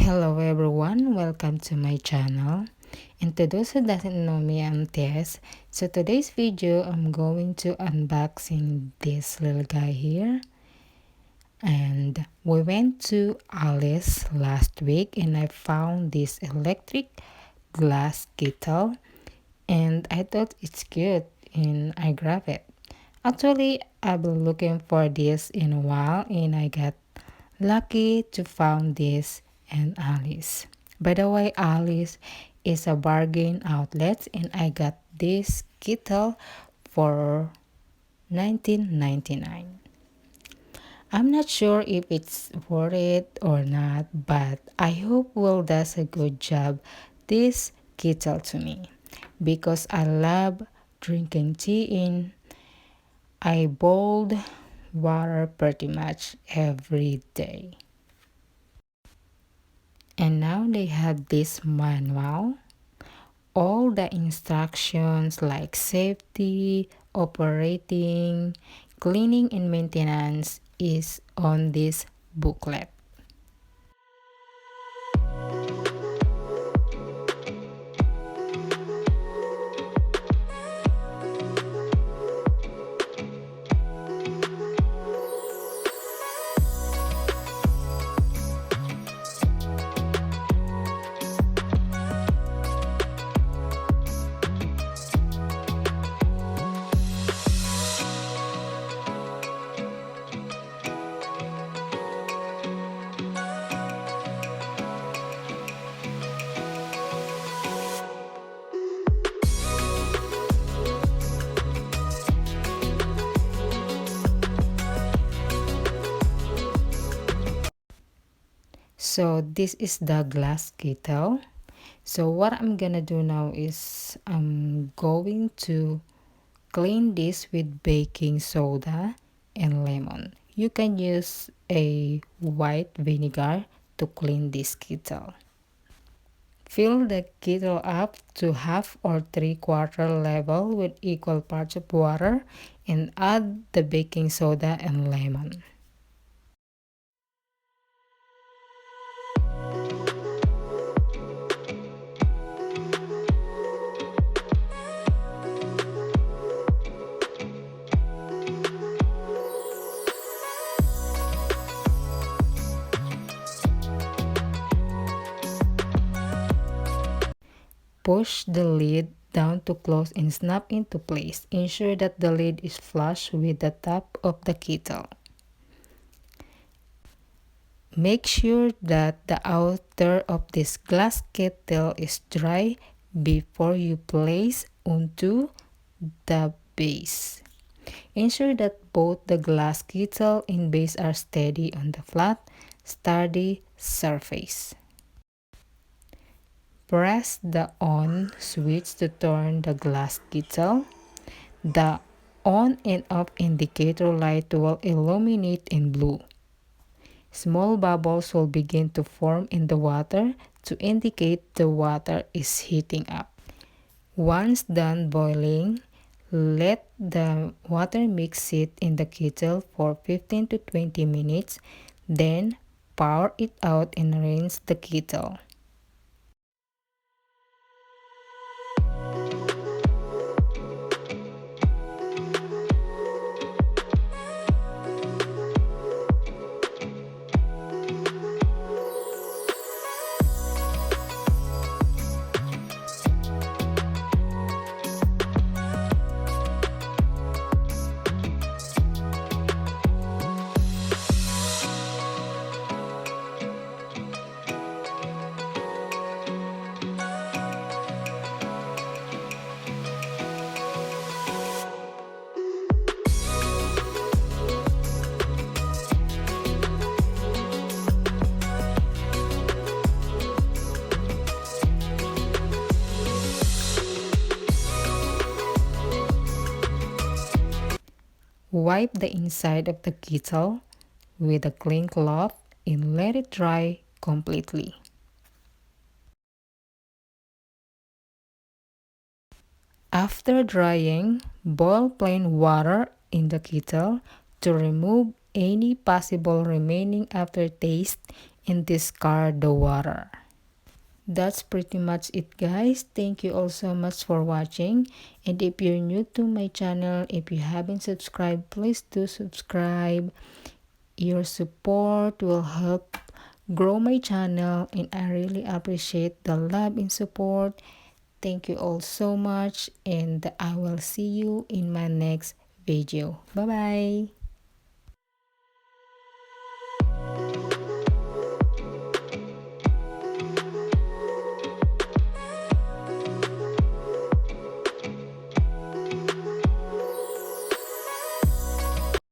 Hello everyone, welcome to my channel. And to those who doesn't know me, I'm Tess. So today's video, I'm going to unboxing this little guy here. And we went to Alice last week and I found this electric glass kettle. And I thought it's cute and I grabbed it. Actually, I've been looking for this in a while and I got lucky to found this and Alice. By the way, Alice is a bargain outlet and I got this kettle for $19.99. I'm not sure if it's worth it or not, but I hope Will does a good job this kettle to me because I love drinking tea in I boiled water pretty much every day. And now they have this manual. All the instructions like safety, operating, cleaning and maintenance is on this booklet. So this is the glass kettle. So what I'm gonna do now is I'm going to clean this with baking soda and lemon. You can use a white vinegar to clean this kettle. Fill the kettle up to half or 3/4 level with equal parts of water and add the baking soda and lemon. Push the lid down to close and snap into place. Ensure that the lid is flush with the top of the kettle. Make sure that the outer of this glass kettle is dry before you place onto the base. Ensure that both the glass kettle and base are steady on the flat, sturdy surface. Press the on switch to turn the glass kettle. The on and off indicator light will illuminate in blue. Small bubbles will begin to form in the water to indicate the water is heating up. Once done boiling, let the water mix sit in the kettle for 15 to 20 minutes, then pour it out and rinse the kettle. Wipe the inside of the kettle with a clean cloth and let it dry completely. After drying, boil plain water in the kettle to remove any possible remaining aftertaste and discard the water. That's pretty much it, guys. Thank you all so much for watching, and if you're new to my channel, if you haven't subscribed, please do subscribe. Your support will help grow my channel, and I really appreciate the love and support. Thank you all so much, and I will see you in my next video. Bye bye.